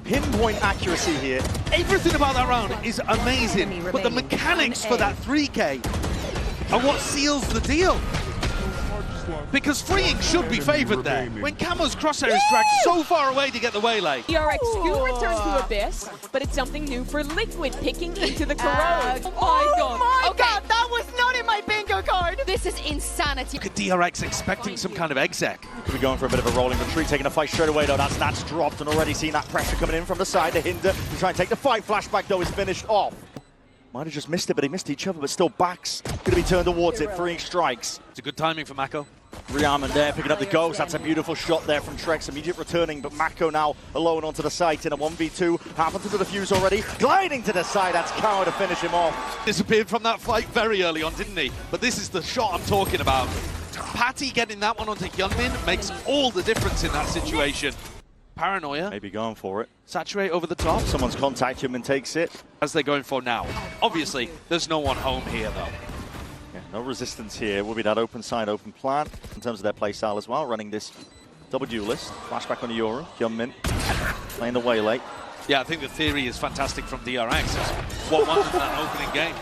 pinpoint accuracy here. Everything about that round is amazing, but the mechanics for that 3K are what seals the deal. Because freeing should be favored there. When Camo's crosshair is dragged so far away to get the waylay. DRX do return to Abyss, but it's something new for Liquid picking into the corrode. Oh my god! Okay. God, that was not in my bingo card! This is insanity. Look at DRX expecting some kind of exec. Could be going for a bit of a rolling retreat, taking a fight straight away though. That's nAts dropped and already seen that pressure coming in from the side to hinder. To try and take the fight. Flashback though is finished off. Might have just missed it, but he missed each other, but still backs. Gonna be turned towards it, freeing strikes. It's a good timing for Mako. Riaman there picking up the ghost. That's a beautiful shot there from Trex. Immediate returning, but Mako now alone onto the site in a 1v2. Happened to the defuse already. Gliding to the side. That's Kao to finish him off. Disappeared from that fight very early on, didn't he? But this is the shot I'm talking about. Patty getting that one onto Hyunmin makes all the difference in that situation. Paranoia. Maybe going for it. Saturate over the top. Someone's contact, Hyunmin takes it. As they're going for now. Obviously, there's no one home here, though. Yeah, no resistance here. Will be that open side, open plan in terms of their playstyle as well. Running this double duelist. Flashback on the Yoru. Hyunmin playing the waylay. Yeah, I think the theory is fantastic from DRX. It's what won them that opening game.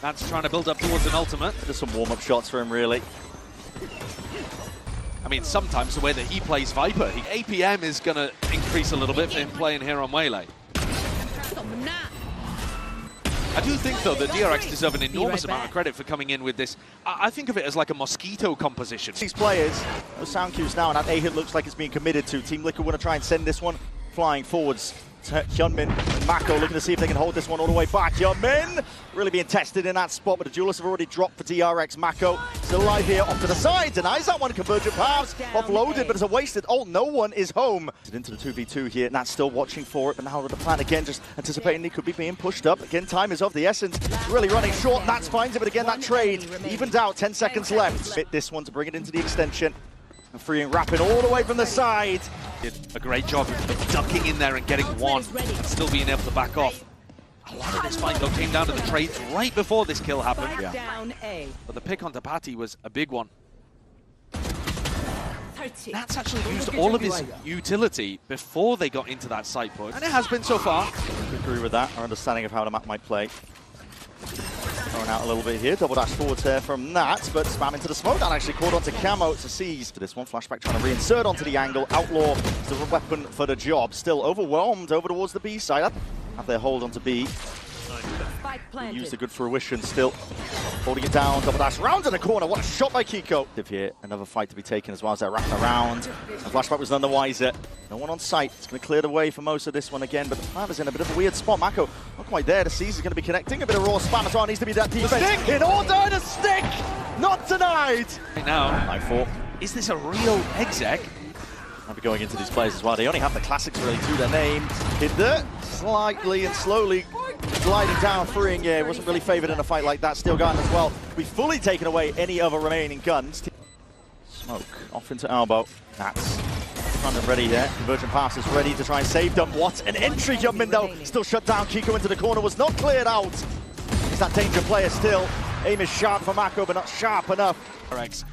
That's trying to build up towards an ultimate. Just some warm-up shots for him, really. I mean, sometimes the way that he plays Viper, APM is going to increase a little bit for him playing here on waylay. I do think, though, that DRX deserve an enormous amount of credit for coming in with this. I think of it as like a mosquito composition. These players, no sound cues now, and that A-hit looks like it's being committed to. Team Liquid want to try and send this one flying forwards. Hyunmin and Mako looking to see if they can hold this one all the way back. Hyunmin really being tested in that spot, but the duelists have already dropped for DRX. Mako still alive here, off to the side, denies that one. Convergent paths offloaded, but it's a wasted ult. No one is home. Into the 2v2 here. Nats still watching for it, but now with the plan again, just anticipating he could be being pushed up. Again, time is of the essence. Really running short. Nats finds it, but again, that trade evened out. 10 seconds left. Hit this one to bring it into the extension. And freeing Rapid all the way from the side. Did a great job of ducking in there and getting one, and still being able to back off. A lot of this fight, though, came down to the trades right before this kill happened. Yeah. But the pick onto Patty was a big one. Nats actually used all of his utility before they got into that side push, and it has been so far. I agree with that. Our understanding of how the map might play. Throwing out a little bit here, double dash forwards there from Nats, but spam into the smoke. That actually caught onto Camo to seize. To this one, Flashback trying to reinsert onto the angle. Outlaw is the weapon for the job. Still overwhelmed over towards the B side. Have their hold onto B. Used a good fruition still. Holding it down, double dash round in the corner. What a shot by Kiko. Here, another fight to be taken as well as they're wrapping around. And Flashback was none the wiser. No one on site. It's going to clear the way for most of this one again, but the plan is in a bit of a weird spot. Mako not quite there. The C's is going to be connecting. A bit of raw spam as well. Needs to be that defense. In order, the stick! Not denied! Right now, I thought, is this a real exec? I'll be going into these players as well. They only have the classics really to their name. Hinder, slightly and slowly gliding down, freeing. Yeah, wasn't really favored in a fight like that. Steel Garden as well. We've fully taken away any other remaining guns. Smoke off into elbow. Nats kind of ready there. Convergent pass is ready to try and save them. What an entry, Hyunmin though. Still shut down. Kiko into the corner was not cleared out. Is that danger player still? Aim is sharp for Mako, but not sharp enough. DRX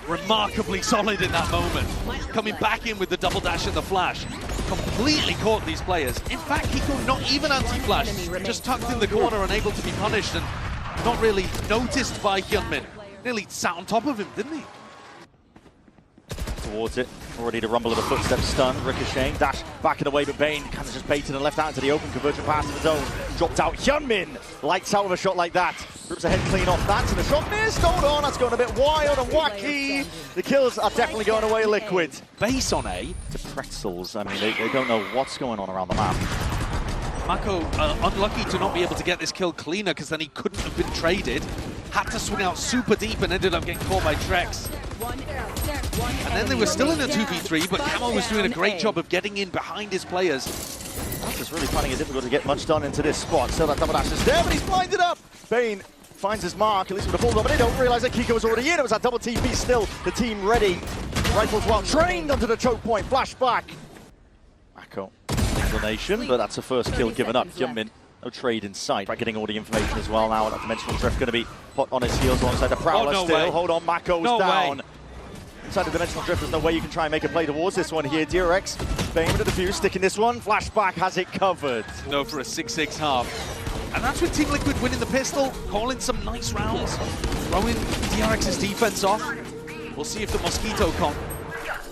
remarkably solid in that moment. Coming back in with the double dash and the flash. Completely caught these players. In fact, Kiko not even anti-flash. Just tucked in the corner, unable to be punished and not really noticed by Hyunmin. Nearly sat on top of him, didn't he? Towards it. Already the rumble of the footsteps stun. Ricocheting. Dash back in the way, but Bane kind of just baited and left out into the open. Convergent pass of his own. Dropped out. Hyunmin lights out with a shot like that. Rips a head clean off that. And the shot missed. Hold on. That's going a bit wild and wacky. The kills are definitely going away Liquid. Base on A. To pretzels. I mean, they don't know what's going on around the map. Mako unlucky to not be able to get this kill cleaner because then he couldn't have been traded. Had to swing out super deep and ended up getting caught by Trex. And then they were still in a 2v3, but Camo was doing a great job of getting in behind his players. That's just really finding it difficult to get much done into this spot. Still that double dash is there, but he's blinded up. Bane finds his mark, at least with the full, but they don't realize that Kiko was already in. It was that double TP still. The team ready. Rifles well trained onto the choke point. Flashback. Mako. Explanation, but that's the first kill given up. Hyunmin, no trade in sight. Getting all the information as well now. That dimensional drift going to be put on his heels alongside the Prowler still. Way. Hold on, Mako's down. Way. outside of Dimensional Drift, there's no way you can try and make a play towards this one here. DRX, Bane with the defuse, sticking this one. Flashback has it covered. No, for a 6-6 half. And that's with Team Liquid winning the pistol, calling some nice rounds, throwing DRX's defense off. We'll see if the Mosquito comp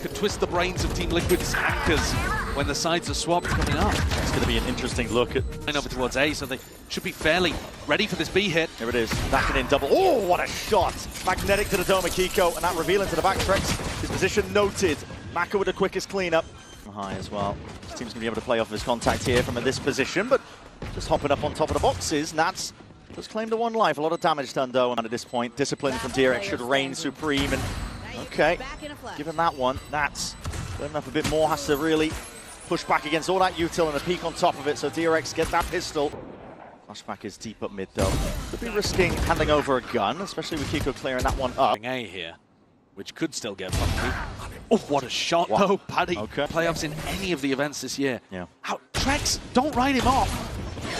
could twist the brains of Team Liquid's anchors when the sides are swapped coming up. It's going to be an interesting look at... Over towards A, so they should be fairly ready for this B hit. Here it is, backing in double. Oh, what a shot! Magnetic to the dome of Kiko, and that revealing to the back. Trex, his position noted. Mako with the quickest cleanup. High as well. This team's going to be able to play off of his contact here from this position, but just hopping up on top of the boxes. nAts just claimed the one life. A lot of damage done though, and at this point, discipline from DRX should reign supreme. And okay, given that one, nAts turning up a bit more, has to really push back against all that util and a peak on top of it, so DRX gets that pistol. Flashback is deep up mid though. Could be risking handing over a gun, especially with Kiko clearing that one up. A here, which could still get bumpy. Oh, what a shot though, Paddy. Okay. Playoffs in any of the events this year. Yeah. Trex, don't write him off.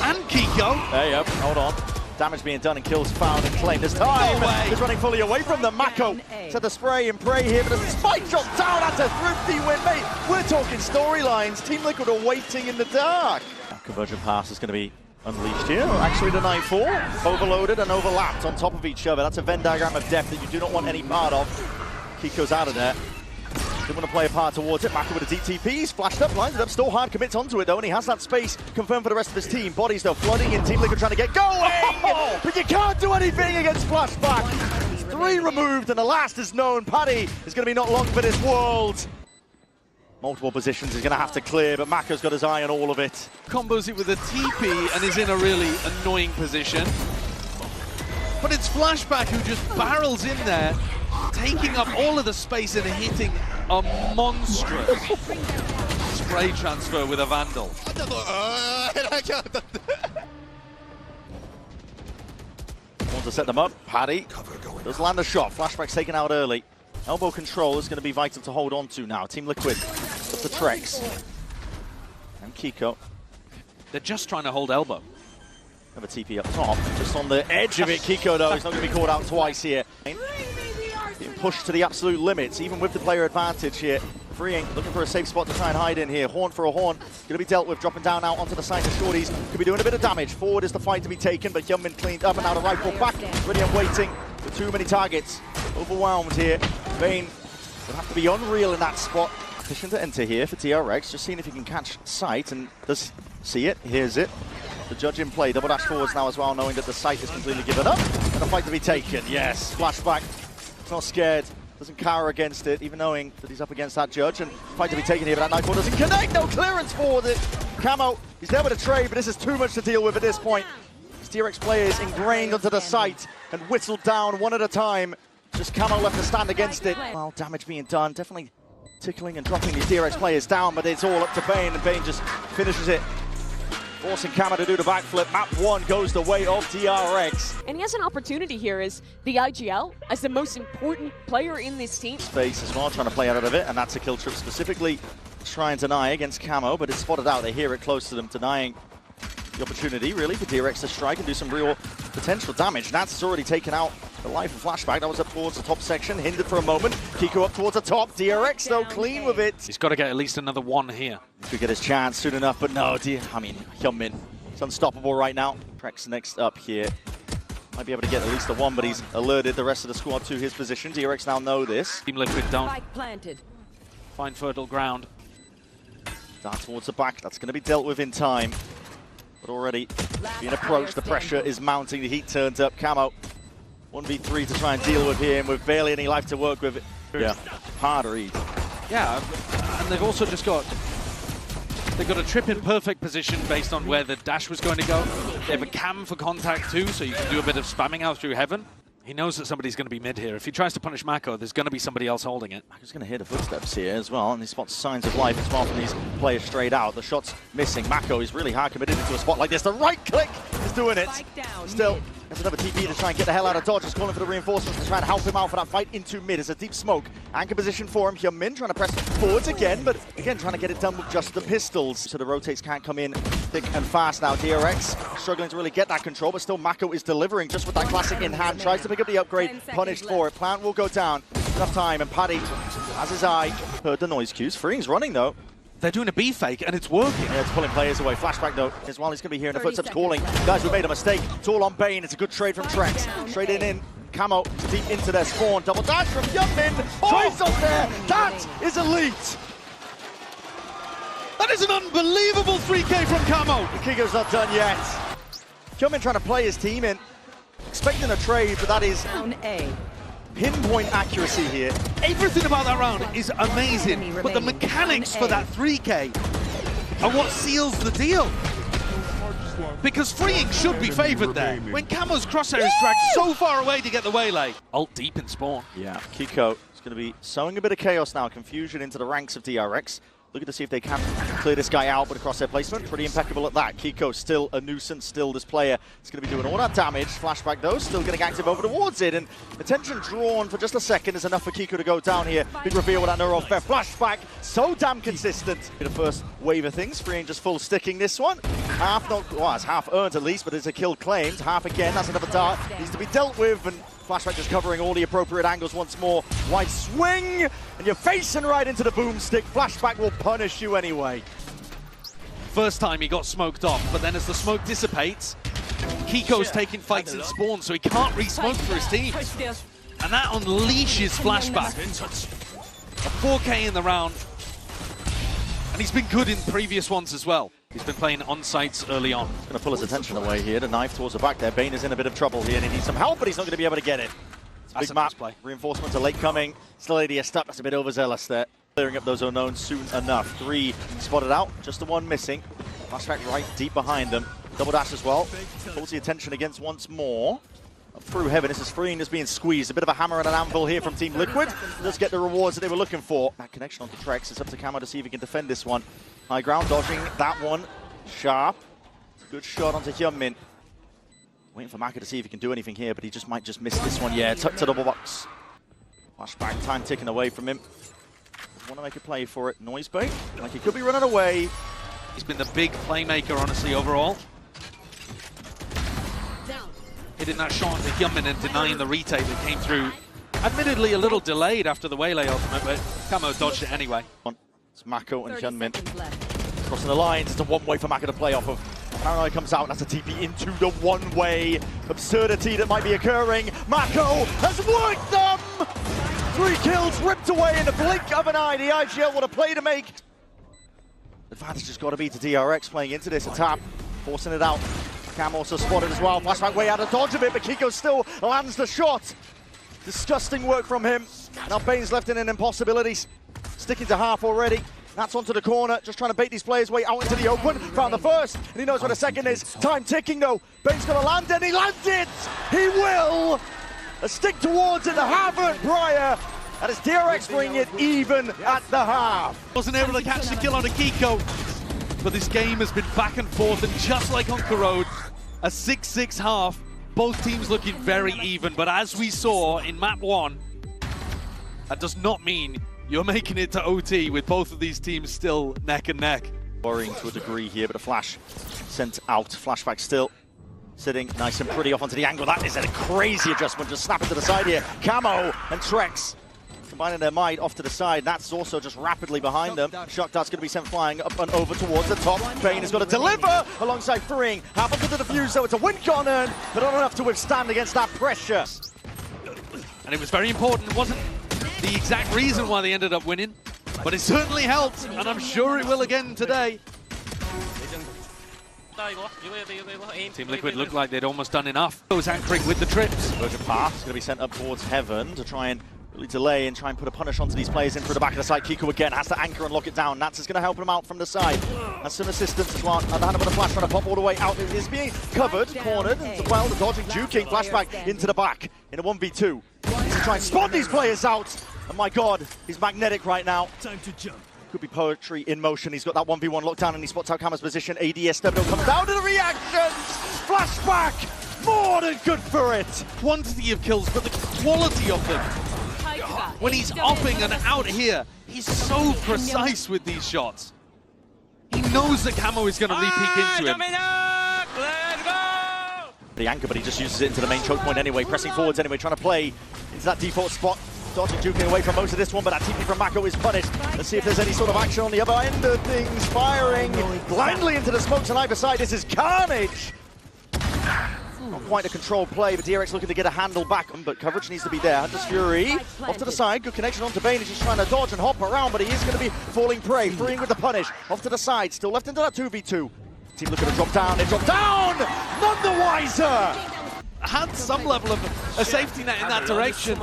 And Kiko. There you go, hold on. Damage being done and kills found and claimed this time. No way. He's running fully away from them. Mako to the spray and pray here, but as a spike shot down, that's a thrifty win, mate. We're talking storylines. Team Liquid are waiting in the dark. Conversion pass is going to be unleashed here. Actually, the 9-4 overloaded and overlapped on top of each other. That's a Venn diagram of death that you do not want any part of. Kiko's out of there. Didn't want to play a part towards it. Mako with a DTP. He's flashed up, lines it up. Still hard commits onto it though, and he has that space confirmed for the rest of his team. Bodies though flooding in. Team Liquid trying to get going, but you can't do anything against Flashback. 3 removed, and the last is known. Paddy is going to be not long for this world. Multiple positions he's going to have to clear, but Mako's got his eye on all of it. Combos it with a TP and is in a really annoying position. But it's Flashback who just barrels in there, taking up all of the space and hitting a monstrous spray transfer with a Vandal. Want to set them up. Paddy does land a shot. Flashback's taken out early. Elbow control is going to be vital to hold on to now. Team Liquid with the Trex. And Kiko. They're just trying to hold elbow. Have a TP up top. Just on the edge of it. Kiko, though, is not going to be caught out twice here. Being pushed to the absolute limits, even with the player advantage here. Freeing, looking for a safe spot to try and hide in here. Horn for a horn. Going to be dealt with, dropping down out onto the side of Shorties. Could be doing a bit of damage. Forward is the fight to be taken, but Hyunmin cleaned up and now the rifle back. Ready and waiting with too many targets. Overwhelmed here. Bane will have to be unreal in that spot. Position to enter here for DRX. Just seeing if he can catch sight and does see it. Here's it. The judge in play. Double dash forwards now as well, knowing that the sight is completely given up. And a fight to be taken. Yes, Flashback. He's not scared. Doesn't cower against it, even knowing that he's up against that judge. And fight to be taken here, but that 9-4 doesn't connect. No clearance for it. Camo, he's there with a trade, but this is too much to deal with at this point. These DRX players ingrained onto the site and whittled down one at a time. Just Camo left to stand against it. Well, damage being done. Definitely tickling and dropping these DRX players down, but it's all up to Bane, and Bane just finishes it. Forcing Camo to do the backflip. Map 1 goes the way of DRX. And he has an opportunity here as the IGL, as the most important player in this team. Space as well, trying to play out of it, and that's a kill trip specifically try and deny against Camo, but it's spotted out. They hear it close to them, denying the opportunity, really, for DRX to strike and do some real potential damage. nAts has already taken out the life of Flashback. That was up towards the top section, hindered for a moment. Kiko up towards the top. DRX, though, clean with it. He's got to get at least another one here. Could get his chance soon enough, but no, Hyunmin. It's unstoppable right now. Trex next up here. Might be able to get at least a one, but he's alerted the rest of the squad to his position. DRX now know this. Team Liquid don't find fertile ground. Down towards the back. That's going to be dealt with in time. But already being approached, the pressure is mounting, the heat turns up. Camo, 1v3 to try and deal with him with barely any life to work with. Yeah, hard read. Yeah, and they've also just got, they've got a trip in perfect position based on where the dash was going to go. They have a cam for contact too, so you can do a bit of spamming out through heaven. He knows that somebody's going to be mid here. If he tries to punish Mako, there's going to be somebody else holding it. Mako's going to hear the footsteps here as well, and he spots signs of life as well from these players straight out. The shot's missing. Mako is really hard committed into a spot like this. The right click is doing it. Still, there's another TP to try and get the hell out of dodge. He's calling for the reinforcements to try and help him out for that fight into mid. It's a deep smoke. Anchor position for him. Hyunmin trying to press forwards again, but again, trying to get it done with just the pistols. So the rotates can't come in thick and fast now. DRX struggling to really get that control, but still Mako is delivering just with that classic in hand. Tries to pick up the upgrade, punished for it. Plant will go down. Enough time, and Paddy As his eye heard the noise cues. Freeing's running though. They're doing a B fake and it's working. Yeah, it's pulling players away. Flashback though, as well. He's going to be hearing the footsteps calling. Guys, we made a mistake. It's all on Bane. It's a good trade from Trex. Straight in. Camo deep into their spawn. Double dash from Hyunmin. Tries up there. That is elite. That is an unbelievable 3K from Camo. Kiko's not done yet. Hyunmin trying to play his team in. Expecting a trade, but that is pinpoint accuracy here. Everything about that round is amazing, but the mechanics for that 3K are what seals the deal. Because Freeing should be favored there. When Camo's crosshair is dragged so far away to get the waylay. Ult deep in spawn. Yeah, Kiko is going to be sowing a bit of chaos now. Confusion into the ranks of DRX. Looking to see if they can clear this guy out with a crosshair placement. Pretty impeccable at that. Kiko still a nuisance, still this player is going to be doing all that damage. Flashback though, still getting active over towards it. And attention drawn for just a second is enough for Kiko to go down here. Big reveal with that neuro fair. Flashback, so damn consistent. The first wave of things, Freeing just full sticking this one. Half not, well, it's half earned at least, but it's a kill claimed. Half again, that's another dart. Needs to be dealt with. And Flashback just covering all the appropriate angles once more. White swing, and you're facing right into the boomstick. Flashback will punish you anyway. First time he got smoked off, but then as the smoke dissipates, Kiko's taking fights in spawn, so he can't re-smoke for his team. And that unleashes Flashback. A 4K in the round, and he's been good in previous ones as well. He's been playing on sites early on. Going to pull his attention away here. The knife towards the back there. Bane is in a bit of trouble here and he needs some help, but he's not going to be able to get it. It's big map. Play. Reinforcements are late coming. Still ADS stuck. That's a bit overzealous there. Clearing up those unknowns soon enough. 3 spotted out. Just the 1 missing. Flashback right deep behind them. Double dash as well. Pulls the attention against once more. Up through heaven. This is Freeing is being squeezed. A bit of a hammer and an anvil here from Team Liquid. Let's get the rewards that they were looking for. That connection onto Trex. It's up to Camo to see if he can defend this one. High ground dodging that one. Sharp. Good shot onto Hyunmin. Waiting for Maka to see if he can do anything here, but he just might just miss this one. Yeah, tucked to double box. Flashback, time ticking away from him. Want to make a play for it. Noise bait, like he could be running away. He's been the big playmaker, honestly, overall. Hitting that shot onto Hyunmin and denying the retake that came through. Admittedly, a little delayed after the waylay ultimate, but Camo dodged it anyway. It's Mako and Hyunmin. Crossing the lines, it's a one-way for Maka to play off of. Paranoia comes out and that's a TP into the one-way absurdity that might be occurring. Mako has worked them! 3 kills ripped away in the blink of an eye. The IGL, what a play to make. Advantage has got to be to DRX playing into this attack, forcing it out. Cam also spotted as well. Flashback way out of dodge of it, but Kiko still lands the shot. Disgusting work from him. Now Bane's left in an impossibility. Sticking to half already. That's onto the corner, just trying to bait these players way out into the open. Found the first, and he knows where the second is. Time ticking though. Bane's gonna land, and he landed! He will! A stick towards it, the half-earned prior. That is DRX bringing it even at the half. Wasn't able to catch the kill on a Kiko, but this game has been back and forth, and just like on Corrode, a 6-6 half. Both teams looking very even, but as we saw in map 1, that does not mean you're making it to OT with both of these teams still neck and neck. Worrying to a degree here, but a flash sent out. Flashback still sitting nice and pretty off onto the angle. That is a crazy adjustment, just snapping to the side here. Camo and Trex combining their might off to the side. That's also just rapidly behind them. Shock Dart's going to be sent flying up and over towards the top. Bane has got to deliver alongside Freeing. Half up to the defuse, though. It's a win on earn, but not enough to withstand against that pressure. And it was very important. It wasn't the exact reason why they ended up winning, but it certainly helped, and I'm sure it will again today. Team Liquid looked like they'd almost done enough. It was anchoring with the trips. Virgin Path is going to be sent up towards heaven to try and really delay and try and put a punish onto these players in through the back of the side. Kiko again has to anchor and lock it down. nAts is going to help him out from the side. Has some assistance as well. And the hand with a flash trying to pop all the way out. It is being covered, cornered, and well, the dodging juking flashback into the back in a 1v2. He's to try and spot these players out. And my God, he's magnetic right now. Time to jump. Could be poetry in motion. He's got that 1v1 lockdown and he spots out Camo's position. ADS Stebno comes down to the reaction. Flashback, more than good for it. Quantity of kills, but the quality of them. When he's offing and out here, he's so precise with these shots. He knows that Camo is going to re-peek into him. The anchor, but he just uses it into the main choke point anyway, pressing forwards anyway, trying to play into that default spot. Dodging, juking away from most of this one, but that TP from Mako is punished. Let's see if there's any sort of action on the other end of things. Firing blindly into the smokes on either side. This is carnage. Not quite a controlled play, but DRX looking to get a handle back, but coverage needs to be there. Hunter's Fury off to the side, good connection onto Bane as he's trying to dodge and hop around, but he is going to be falling prey, freeing with the punish. Off to the side, still left into that 2v2. Team looking to drop down, they drop down! None the wiser! Had some level of a safety net in that direction,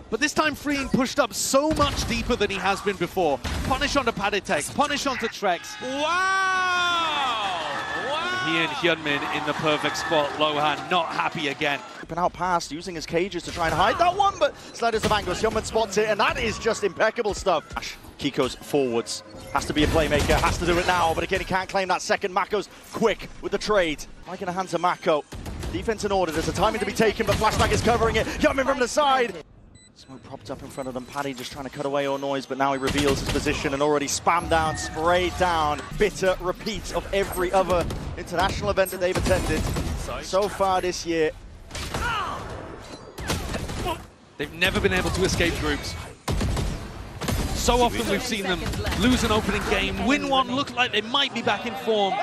but this time Freeing pushed up so much deeper than he has been before. Punish onto Paditek, punish onto Trex. Wow! He and Hyunmin in the perfect spot. Lohan not happy again. Open out past, using his cages to try and hide that one, but sliders of angles. Hyunmin spots it, and that is just impeccable stuff. Kiko's forwards. Has to be a playmaker, has to do it now, but again, he can't claim that second. Mako's quick with the trade. Mike in the hands of Mako. Defense in order, there's a timing to be taken, but Flashback is covering it. Hyunmin from the side. Smoke propped up in front of them. Paddy just trying to cut away all noise, but now he reveals his position and already spammed down, sprayed down. Bitter repeat of every other international event that they've attended so far this year. They've never been able to escape groups. So often we've seen them lose an opening game, win one, look like they might be back in form.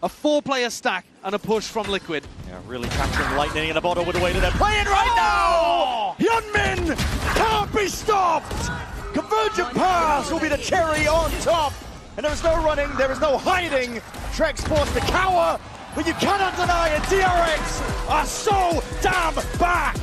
A 4-player stack and a push from Liquid. Yeah, really catching lightning in a bottle with the way that they're playing right now! Hyunmin can't be stopped! Convergent pass will be the cherry on top! And there is no running, there is no hiding. Trex forced to cower, but you cannot deny it. DRX are so damn back!